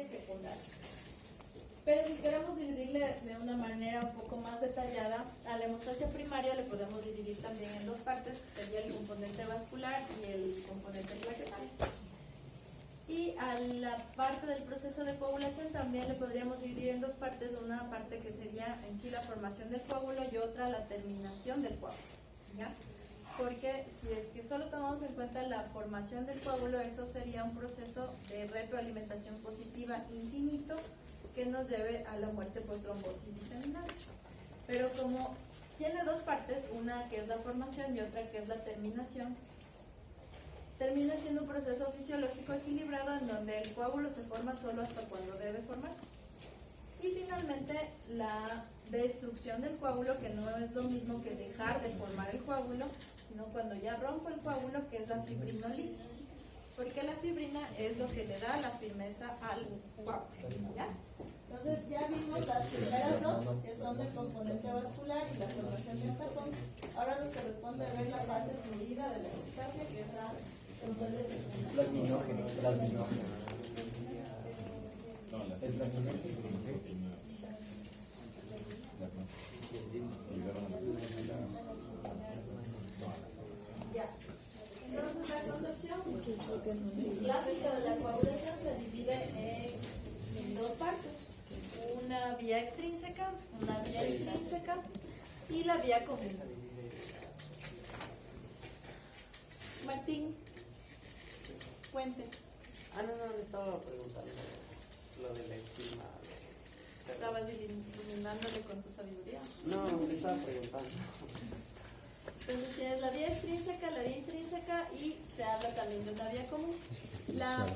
y secundaria. Pero si queremos dividirle de una manera un poco más detallada, a la hemostasia primaria le podemos dividir también en dos partes, que sería el componente vascular y el componente plaquetario. Y a la parte del proceso de coagulación también le podríamos dividir en dos partes, una parte que sería en sí la formación del coágulo y otra la terminación del coágulo, ¿ya? Porque si es que solo tomamos en cuenta la formación del coágulo, eso sería un proceso de retroalimentación positiva infinito que nos lleve a la muerte por trombosis diseminada. Pero como tiene dos partes, una que es la formación y otra que es la terminación, termina siendo un proceso fisiológico equilibrado en donde el coágulo se forma solo hasta cuando debe formarse. Y finalmente la destrucción del coágulo, que no es lo mismo que dejar de formar el coágulo, sino cuando ya rompo el coágulo, que es la fibrinolisis. Porque la fibrina es lo que le da la firmeza al coágulo, ¿ya? Entonces ya vimos las primeras dos, que son del componente vascular y la formación de un tapón. Ahora nos corresponde ver la fase fluida de la hemostasia, que es la plasminógena. No, las células son las proteínas. Ya. Entonces la concepción clásica de la coagulación se divide en dos partes. Una vía extrínseca, una vía intrínseca y la vía común. Martín, cuente. No estaba preguntando lo de la enzima. Estabas iluminándole con tu sabiduría. No, me estaba preguntando. Entonces tienes la vía extrínseca, la vía intrínseca y se habla también de una vía común.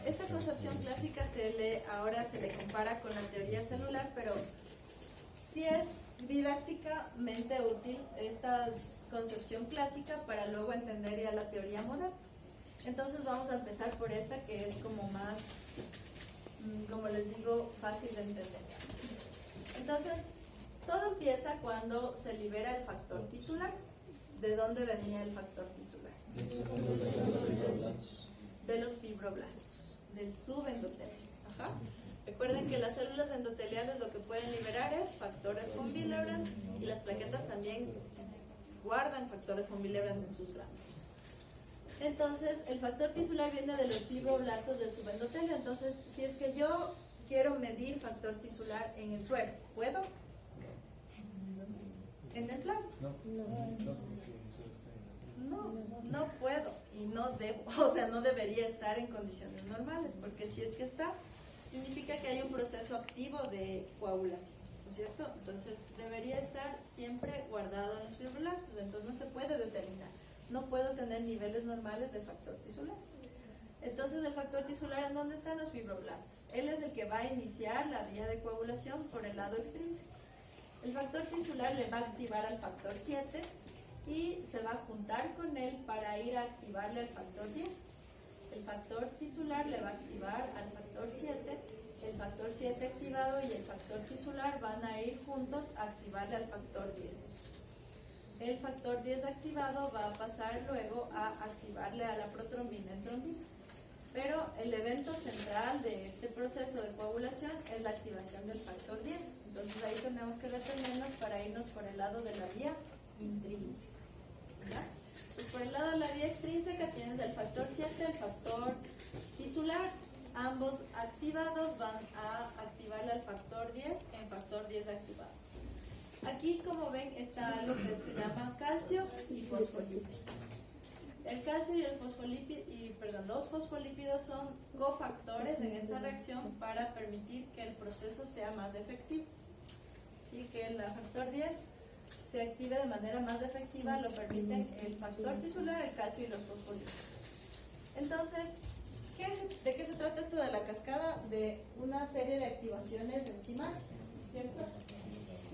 Esta concepción clásica ahora se le compara con la teoría celular, pero sí es didácticamente útil esta concepción clásica para luego entender ya la teoría moderna. Entonces vamos a empezar por esta, que es como más, como les digo, fácil de entender. Entonces, todo empieza cuando se libera el factor tisular. ¿De dónde venía el factor tisular? De los fibroblastos, del subendotelio. Ajá. Recuerden que las células endoteliales lo que pueden liberar es factores von Willebrand y las plaquetas también guardan factores von Willebrand en sus glándulas. Entonces, el factor tisular viene de los fibroblastos del subendotelio. Entonces, si es que yo quiero medir factor tisular en el suero, ¿puedo? ¿En el plasma? No puedo y no debo, o sea, no debería estar en condiciones normales, porque si es que está, significa que hay un proceso activo de coagulación, ¿no es cierto? Entonces, debería estar siempre guardado en los fibroblastos, entonces no se puede determinar. No puedo tener niveles normales de factor tisular. Entonces, el factor tisular, ¿en dónde están los fibroblastos? Él es el que va a iniciar la vía de coagulación por el lado extrínseco. El factor tisular le va a activar al factor 7 y se va a juntar con él para ir a activarle al factor 10. El factor tisular le va a activar al factor 7, el factor 7 activado y el factor tisular van a ir juntos a activarle al factor 10. El factor 10 activado va a pasar luego a activarle a la protrombina en trombina. Pero el evento central de este proceso de coagulación es la activación del factor 10. Entonces ahí tenemos que detenernos para irnos por el lado de la vía intrínseca. ¿Ya? Pues por el lado de la vía extrínseca tienes el factor 7, el factor tisular. Ambos activados van a activarle al factor 10 en factor 10 activado. Aquí, como ven, está lo que se llama calcio y fosfolípidos. El calcio y los fosfolípidos son cofactores en esta reacción para permitir que el proceso sea más efectivo. Así que el factor 10 se active de manera más efectiva, lo permiten el factor tisular, el calcio y los fosfolípidos. Entonces, ¿de qué se trata esto de la cascada? De una serie de activaciones enzimáticas, ¿cierto?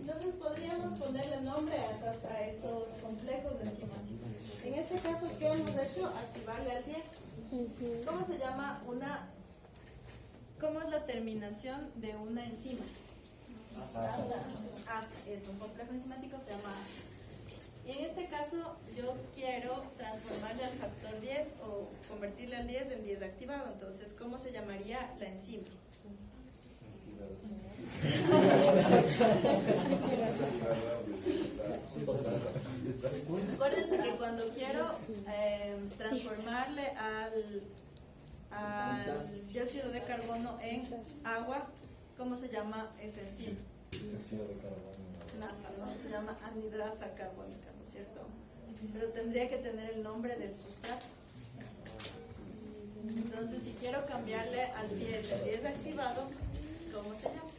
Entonces podríamos ponerle nombre a esos complejos enzimáticos. En este caso, ¿qué hemos hecho? Activarle al 10. ¿Cómo se llama cómo es la terminación de una enzima? ASA. Es un complejo enzimático, se llama ASA. Y en este caso, yo quiero transformarle al factor 10 o convertirle al 10 en 10 activado. Entonces, ¿cómo se llamaría la enzima? carbono en agua, ¿cómo se llama ese enzima? Dióxido de carbono. NASA, ¿no? Se llama anhidrasa carbónica, ¿no es cierto? Pero tendría que tener el nombre del sustrato. Entonces, si quiero cambiarle al 10, el 10 activado, ¿cómo se llama?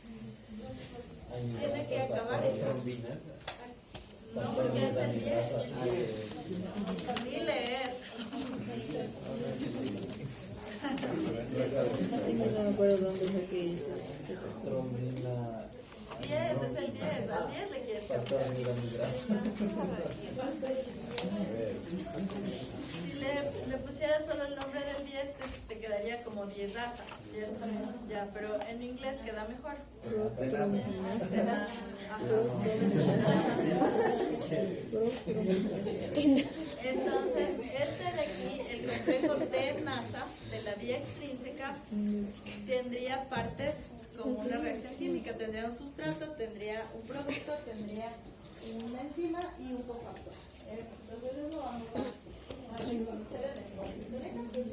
Tiene que acabar en no, porque es el 10. Ni leer. No me acuerdo dónde fue que hizo. Trombina. 10 es el 10, al 10 le quieres Factor cambiar. aminoamidrasa. Si le pusieras solo el nombre del 10, te quedaría como 10asa, ¿cierto? Ya, pero en inglés queda mejor. Tenasa. Entonces, este de aquí, el complejo tenasa de la vía extrínseca, tendría partes como una reacción química, tendría un sustrato, tendría un producto, tendría una enzima y un cofactor. Eso. Entonces eso vamos a reconocer en el complejo.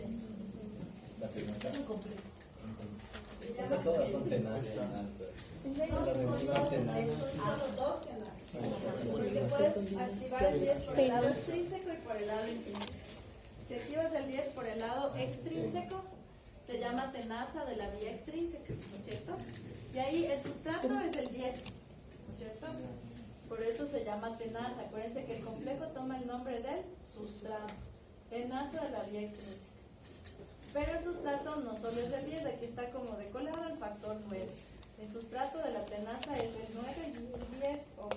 La tenasa. Es un complejo. O sea, todas son tenasas. Las enzimas tenasas. Solo dos tenasas. Porque puedes activar el 10 por el lado extrínseco y por el lado intrínseco. Si activas el 10 por el lado extrínseco, se llama tenasa de la vía extrínseca, ¿no es cierto? Y ahí el sustrato es el 10, ¿no es cierto? Por eso se llama tenasa. Acuérdense que el complejo toma el nombre del sustrato. Tenasa de la vía extrínseca. Pero el sustrato no solo es el 10, aquí está como decolado el factor 9. El sustrato de la tenasa es el 9 y el 10, o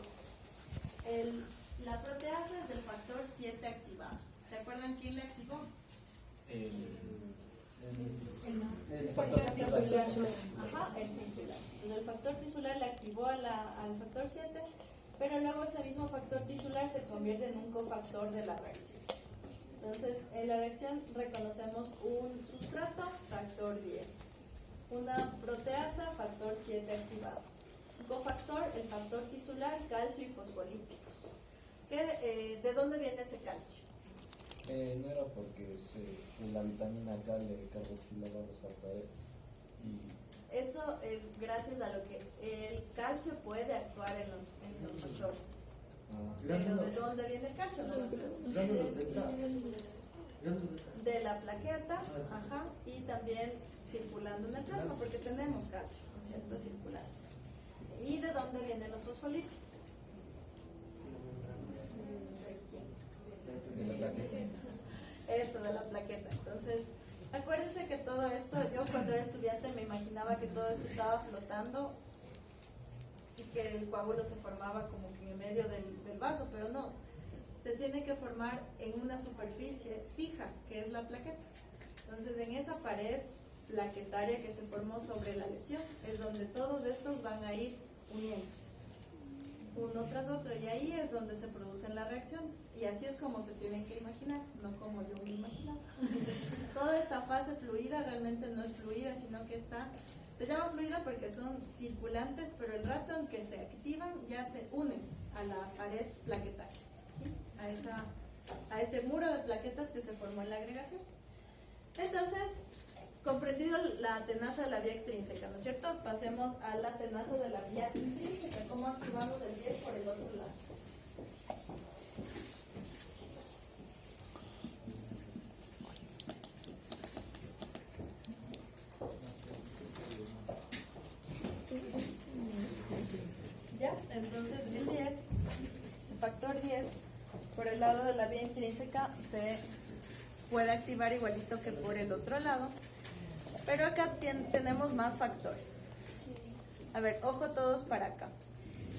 la proteasa es el factor 7 activado. ¿Se acuerdan quién le activó? El factor tisular. Ajá, el tisular. Entonces el factor tisular le activó al factor 7, pero luego ese mismo factor tisular se convierte en un cofactor de la reacción. Entonces, en la reacción reconocemos un sustrato, factor 10. Una proteasa, factor 7 activado. Un cofactor, el factor tisular, calcio y fosfolípicos. ¿De dónde viene ese calcio? No era porque la vitamina K le carboxilaba los factores. Eso es gracias a lo que el calcio puede actuar en los factores. Pero ¿de dónde viene el calcio? No lo sé. De la plaqueta, ajá, y también circulando en el plasma, porque tenemos calcio, ¿no es cierto? Circulando. ¿Y de dónde vienen los fosfolípidos? De la plaqueta. Eso, de la plaqueta. Entonces, acuérdense que todo esto, yo cuando era estudiante me imaginaba que todo esto estaba flotando y que el coágulo se formaba como que en medio del vaso, pero no. Se tiene que formar en una superficie fija, que es la plaqueta. Entonces, en esa pared plaquetaria que se formó sobre la lesión, es donde todos estos van a ir uniéndose, uno tras otro, y ahí es donde se producen las reacciones. Y así es como se tienen que imaginar, no como yo me imaginaba. Toda esta fase fluida realmente no es fluida, sino que se llama fluida porque son circulantes, pero el rato en que se activan ya se unen a la pared plaquetaria, ¿sí? A ese muro de plaquetas que se formó en la agregación. Entonces, comprendido la tenasa de la vía extrínseca, ¿no es cierto? Pasemos a la tenasa de la vía intrínseca. ¿Cómo activamos el 10 por el otro lado? ¿Ya? Entonces el 10, el factor 10, por el lado de la vía intrínseca se puede activar igualito que por el otro lado, pero acá tenemos más factores. A ver, ojo todos para acá.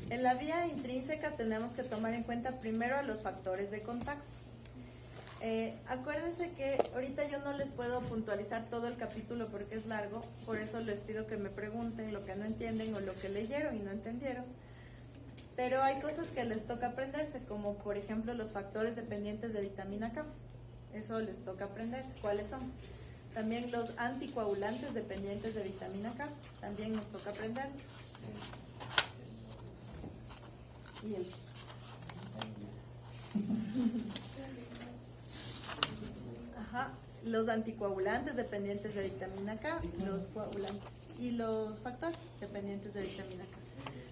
En la vía intrínseca tenemos que tomar en cuenta primero a los factores de contacto. Acuérdense que ahorita yo no les puedo puntualizar todo el capítulo porque es largo, por eso les pido que me pregunten lo que no entienden o lo que leyeron y no entendieron. Pero hay cosas que les toca aprenderse, como por ejemplo los factores dependientes de vitamina K. Eso les toca aprenderse. ¿Cuáles son? También los anticoagulantes dependientes de vitamina K. También nos toca aprender. Y el Ajá. los anticoagulantes dependientes de vitamina K, los coagulantes y los factores dependientes de vitamina K.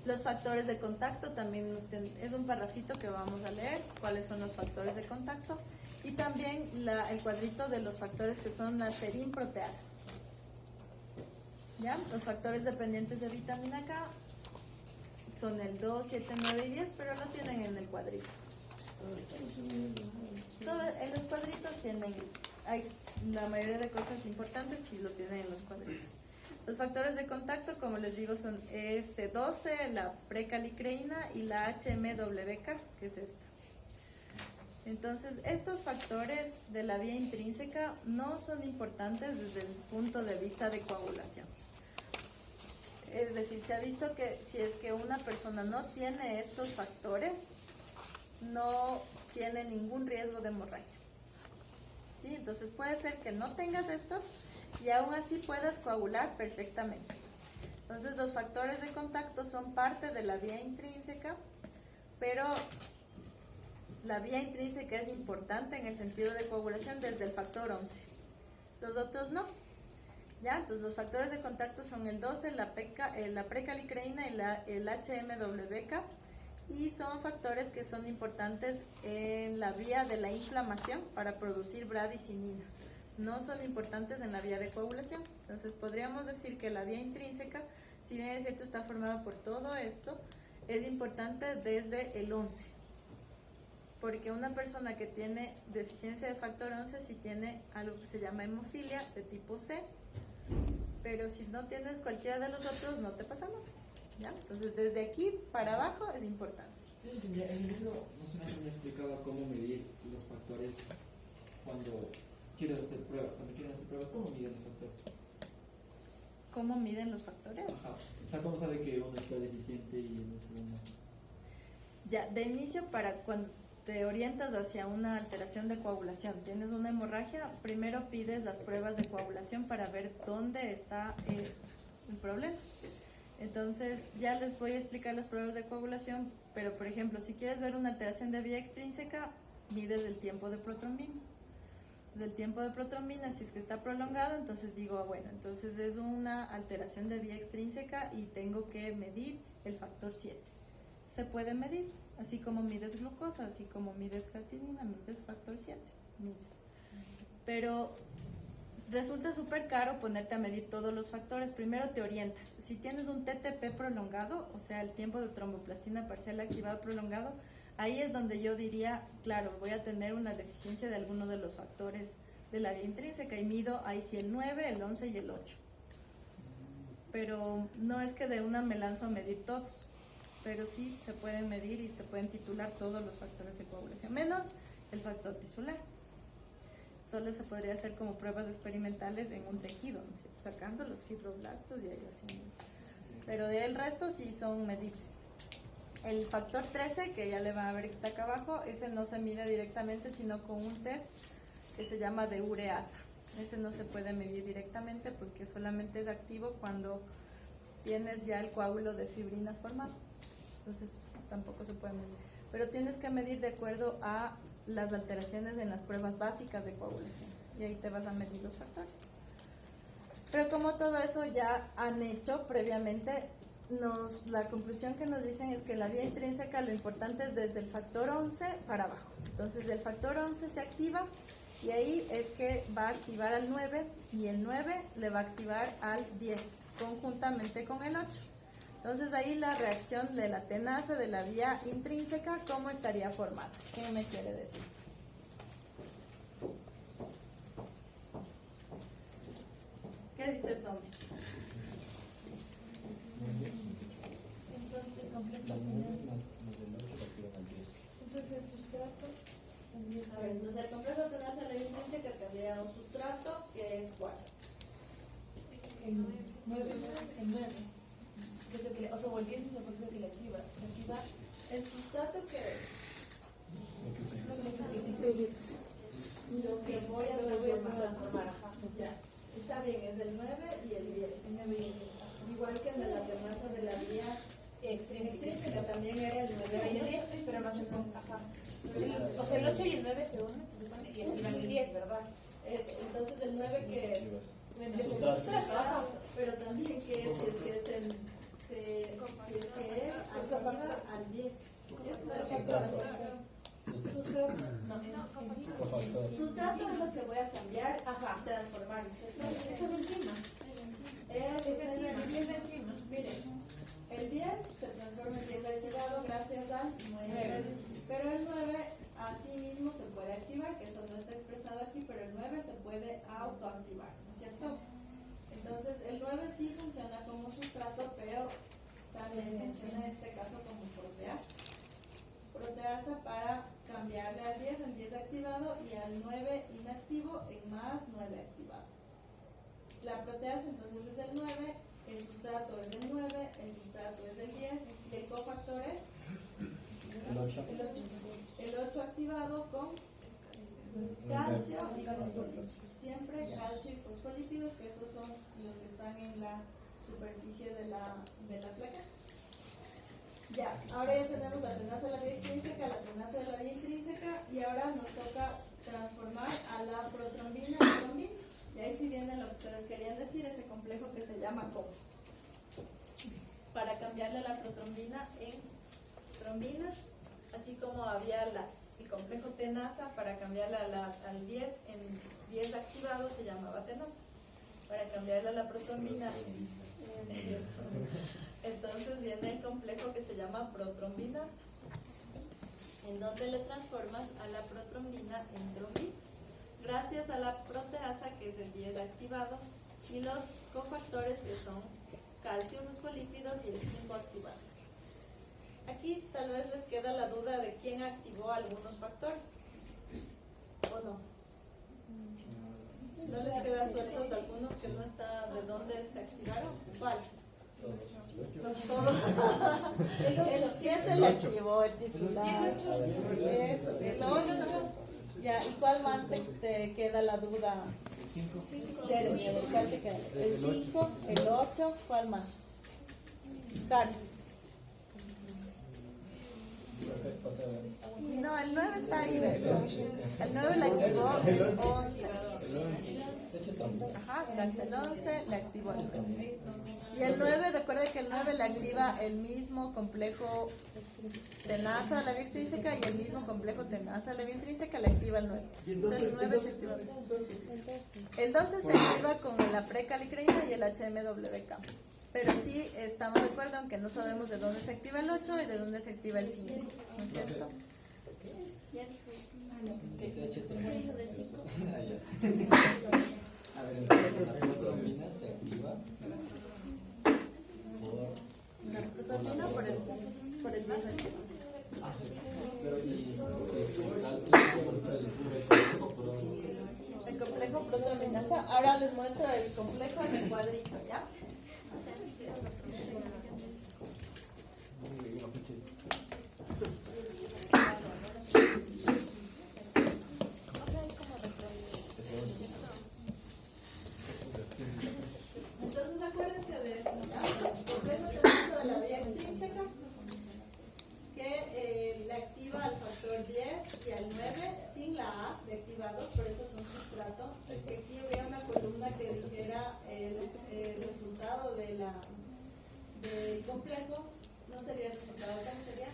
Los factores de contacto también es un parrafito que vamos a leer, cuáles son los factores de contacto, y también el cuadrito de los factores que son las serinproteasas. ¿Ya? Los factores dependientes de vitamina K son el 2, 7, 9 y 10, pero lo tienen en el cuadrito. En los cuadritos hay la mayoría de cosas importantes y lo tienen en los cuadritos. Los factores de contacto, como les digo, son 12, la precalicreína y la HMWK, que es esta. Entonces, estos factores de la vía intrínseca no son importantes desde el punto de vista de coagulación. Es decir, se ha visto que si es que una persona no tiene estos factores, no tiene ningún riesgo de hemorragia. ¿Sí? Entonces puede ser que no tengas estos y aún así puedas coagular perfectamente. Entonces los factores de contacto son parte de la vía intrínseca, pero la vía intrínseca es importante en el sentido de coagulación desde el factor 11. Los otros no. ¿Ya? Entonces los factores de contacto son el 12, la precalicreína y el HMWK, y son factores que son importantes en la vía de la inflamación para producir bradicinina. No son importantes en la vía de coagulación. Entonces podríamos decir que la vía intrínseca, si bien es cierto está formada por todo esto, es importante desde el 11. Porque una persona que tiene deficiencia de factor 11 sí tiene algo que se llama hemofilia de tipo C, pero si no tienes cualquiera de los otros no te pasa nada. ¿Ya? Entonces desde aquí para abajo es importante. En el libro no se me ha explicado cómo medir los factores cuando quieres hacer pruebas. Cuando quieren hacer pruebas, ¿cómo miden los factores? ¿Cómo miden los factores? Ajá. O sea, ¿cómo sabe que uno está deficiente y el otro no? Ya, de inicio, para cuando te orientas hacia una alteración de coagulación, tienes una hemorragia, primero pides las pruebas de coagulación para ver dónde está el problema. Entonces ya les voy a explicar las pruebas de coagulación, pero por ejemplo, si quieres ver una alteración de vía extrínseca, mides el tiempo de protrombina. Entonces el tiempo de protrombina, si es que está prolongado, entonces digo, bueno, entonces es una alteración de vía extrínseca y tengo que medir el factor 7. Se puede medir, así como mides glucosa, así como mides creatinina, mides factor 7, mides. Pero resulta súper caro ponerte a medir todos los factores. Primero te orientas. Si tienes un TTP prolongado, o sea, el tiempo de tromboplastina parcial activado prolongado, ahí es donde yo diría, claro, voy a tener una deficiencia de alguno de los factores de la vía intrínseca y mido ahí sí el 9, el 11 y el 8. Pero no es que de una me lanzo a medir todos, pero sí se pueden medir y se pueden titular todos los factores de coagulación, menos el factor tisular. Solo se podría hacer como pruebas experimentales en un tejido, ¿no es cierto? Sacando los fibroblastos y ahí así. Pero del resto sí son medibles. El factor 13, que ya le van a ver que está acá abajo, ese no se mide directamente, sino con un test que se llama de ureasa. Ese no se puede medir directamente porque solamente es activo cuando tienes ya el coágulo de fibrina formado. Entonces tampoco se puede medir. Pero tienes que medir de acuerdo a las alteraciones en las pruebas básicas de coagulación y ahí te vas a medir los factores. Pero como todo eso ya han hecho previamente, la conclusión que nos dicen es que la vía intrínseca lo importante es desde el factor 11 para abajo. Entonces el factor 11 se activa y ahí es que va a activar al 9 y el 9 le va a activar al 10 conjuntamente con el 8. Entonces ahí la reacción de la tenasa de la vía intrínseca, ¿cómo estaría formada? ¿Qué me quiere decir? ¿Qué dices, Domi? Entonces el sustrato también A ver, entonces el complejo tenasa de la vía intrínseca tendría un sustrato que es ¿cuál? el 9. O sea, o el 10 es la parte que le activa. El sustrato que Lo que voy a transformar. Ajá. Ya. Está bien, es el 9 y el 10. Igual que el de la tenasa de la vía extrínseca también era el 9 y el 10, pero más en ajá. O sea, el 8 y el 9 se unen, se supone, y activan el 10, ¿verdad? Eso, entonces el 9 que es Sustrato. sustrato, pero también que es, si es que es el, si es que activa al 10. Es Sustrato. sustrato. No, enzima. Cofactor. Sustrato es lo que voy a cambiar, transformar, ¿cierto? Esto es encima. Es 10 de encima. miren, el 10 se transforma en 10 activado gracias al 9. Pero el 9 así mismo se puede activar, que eso no está expresado aquí, pero el 9 se puede autoactivar, ¿no es cierto? Entonces el 9 sí funciona como sustrato, pero también funciona en este caso como proteasa. Proteasa para cambiarle al 10 en 10 activado y al 9 inactivo en más 9 activado. La proteasa entonces es el 9, el sustrato es el 9, el sustrato es el 10 y el cofactor es El 8. el 8 activado con calcio y fosfolípidos. Siempre calcio y fosfolípidos, que esos son los que están en la superficie de la placa. Ya, ahora ya tenemos la tenaza de la vía extrínseca, la tenaza de la vía intrínseca y ahora nos toca transformar a la protrombina en trombina. Y ahí sí viene lo que ustedes querían decir, ese complejo que se llama COP. Para cambiarle la protrombina en trombina, así como había el complejo tenaza, para cambiarle al 10 en 10 activado se llamaba tenaza. Para cambiarle a la protrombina en 10. Entonces viene el complejo que se llama protrombinas, en donde le transformas a la protrombina en trombina, gracias a la proteasa que es el 10 activado y los cofactores que son calcio, fosfolípidos y el 5 activado. Aquí tal vez les queda la duda de quién activó algunos factores, ¿o no? ¿No les queda sueltos algunos que no está de dónde se activaron? ¿Cuáles? Todos. El 7 le activó el tisular. Eso, el 8. Ya, ¿y cuál más te queda la duda? Jeremy, ¿cuál te queda? El 5, el 8, ¿cuál más? Carlos. O sea, No, el 9 está ahí, ¿verdad? El 9 le activó el 11. de hecho está muy Ajá, hasta el 11 le activó el 9. Y el 9, recuerda que el 9 le activa el mismo complejo tenaza de la vía extrínseca y el mismo complejo tenaza de la vía intrínseca le activa el 9. Entonces el 9 se activa. El 12 se activa con la precalicreína y el HMWK. Pero sí estamos de acuerdo, aunque no sabemos de dónde se activa el 8 y de dónde se activa el 5, ¿no es cierto? de hecho está muy Ah, ya. A ver, entonces la protrombina se activa por La protrombina por el 10 activo. Ah, sí. Pero y el calcio por El complejo protrombinasa. Ahora les muestro el complejo en el cuadrito, ¿ya? Entonces acuérdense de eso, ¿ya? El complejo tenaza de la vía extrínseca que le activa al factor 10 y al 9 sin la A de activados, por eso son sustrato. Es que aquí hubiera una columna que dijera el resultado del complejo, no sería el resultado, ¿cómo sería?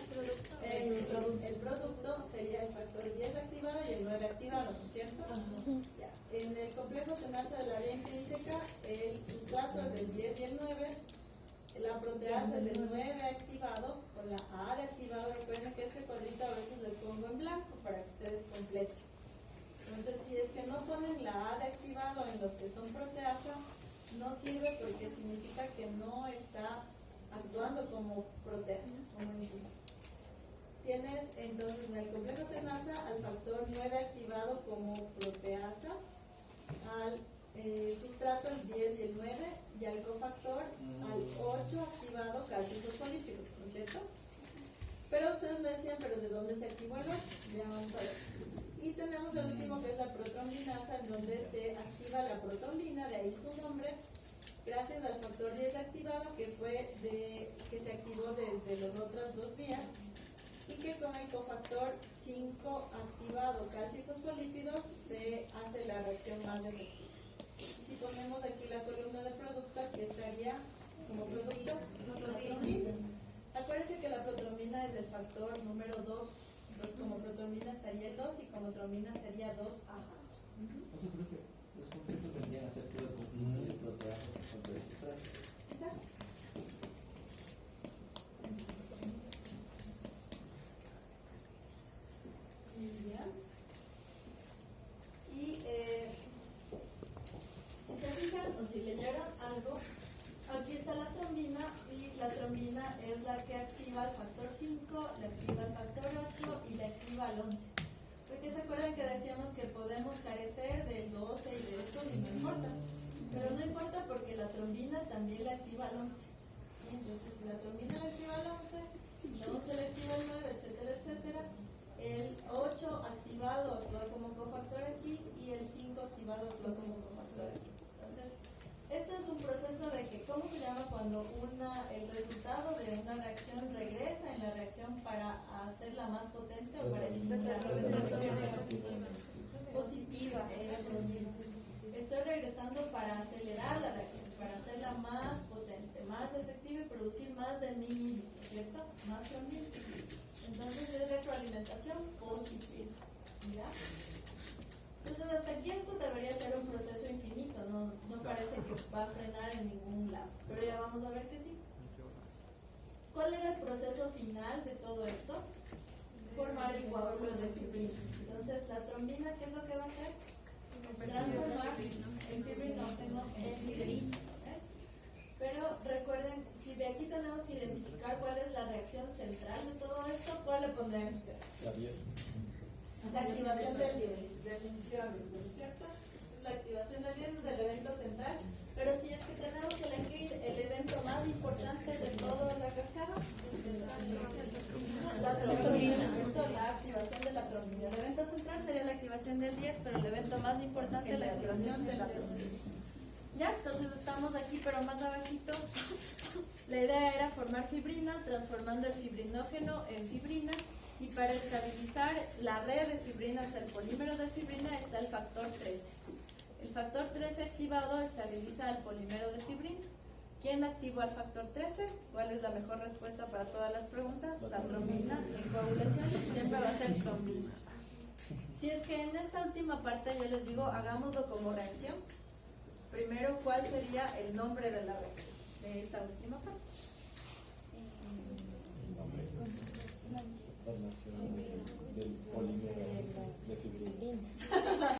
El producto sería el factor 10 activado y el 9 activado, ¿no es cierto? Ya. En el complejo tenaza de la vía intrínseca, el sustrato es el 10 y el 9. La proteasa es el 9 activado con la A de activado. Recuerden que este cuadrito a veces les pongo en blanco para que ustedes completen. Entonces, si es que no ponen la A de activado en los que son proteasa, no sirve porque significa que no está actuando como proteasa, como enzima. Tienes entonces en el complejo tenaza al factor 9 activado como proteasa, al sustrato el 10 y el 9 y al cofactor al 8 activado calcio y fosfolípidos, ¿no es cierto? Pero ustedes me decían, ¿pero de dónde se activó el 8? Ya vamos a ver. Y tenemos el último que es la protrombinasa, en donde se activa la protrombina, de ahí su nombre, gracias al factor 10 activado que se activó desde las otras dos vías y que con el cofactor 5 activado calcio y fosfolípidos, se hace la reacción más efectiva. Y si ponemos aquí la columna de producto, aquí estaría como producto protromina. Acuérdense que la protromina es el factor número 2. Entonces, como protromina estaría el 2 y como tromina sería 2A. O sea, creo que los concretos vendrían a ser todo el conjunto de proteínas y factores extraños. Exacto. Ya. Y si se fijan o si leyeron algo, aquí está la trombina y la trombina es la que activa el factor 5, la activa el factor 8 y la activa el 11. Porque se acuerdan que decíamos que podemos carecer del 12 y de esto y no importa. Pero no importa porque la trombina también la activa el 11. ¿Sí? Entonces, si la trombina la activa el 11, el 11 la activa el 9, etcétera, etcétera. El 8 activado actúa como cofactor aquí y el 5 activado actúa como cofactor aquí. Entonces, esto es un proceso de que, ¿cómo se llama cuando el resultado de una reacción regresa en la reacción para hacerla más potente o para estimular positiva? Estoy regresando para acelerar la reacción, para hacerla más potente, más efectiva y producir más de mí mismo, ¿cierto? Más también. Entonces es retroalimentación positiva. ¿Ya? Entonces hasta aquí esto debería ser un proceso infinito, no parece que va a frenar en ningún lado, pero ya vamos a ver que sí. ¿Cuál era el proceso final de todo esto? Formar el coágulo de fibrina. Entonces la trombina, ¿qué es lo que va a hacer? Transformar el fibrinógeno en fibrina. ¿Ves? Pero recuerden, si de aquí tenemos que identificar cuál es la reacción central de todo esto, ¿cuál le pondrían ustedes? La 10. La activación del 10, definitivamente, ¿cierto? La activación del 10 es el evento central, pero si es que tenemos que elegir el evento más importante de toda la cascada, la trombina, ¿cierto? La activación de la trombina. El evento central sería la activación del 10, pero el evento más importante es la activación de la trombina. Ya, entonces estamos aquí, pero más abajito. La idea era formar fibrina, transformando el fibrinógeno en fibrina. Y para estabilizar la red de fibrina, o sea, el polímero de fibrina, está el factor 13. El factor 13 activado estabiliza el polímero de fibrina. ¿Quién activó el factor 13? ¿Cuál es la mejor respuesta para todas las preguntas? La trombina en coagulación siempre va a ser trombina. Si es que en esta última parte yo les digo, hagámoslo como reacción. Primero, ¿cuál sería el nombre de la reacción de esta última parte? Formación del polímero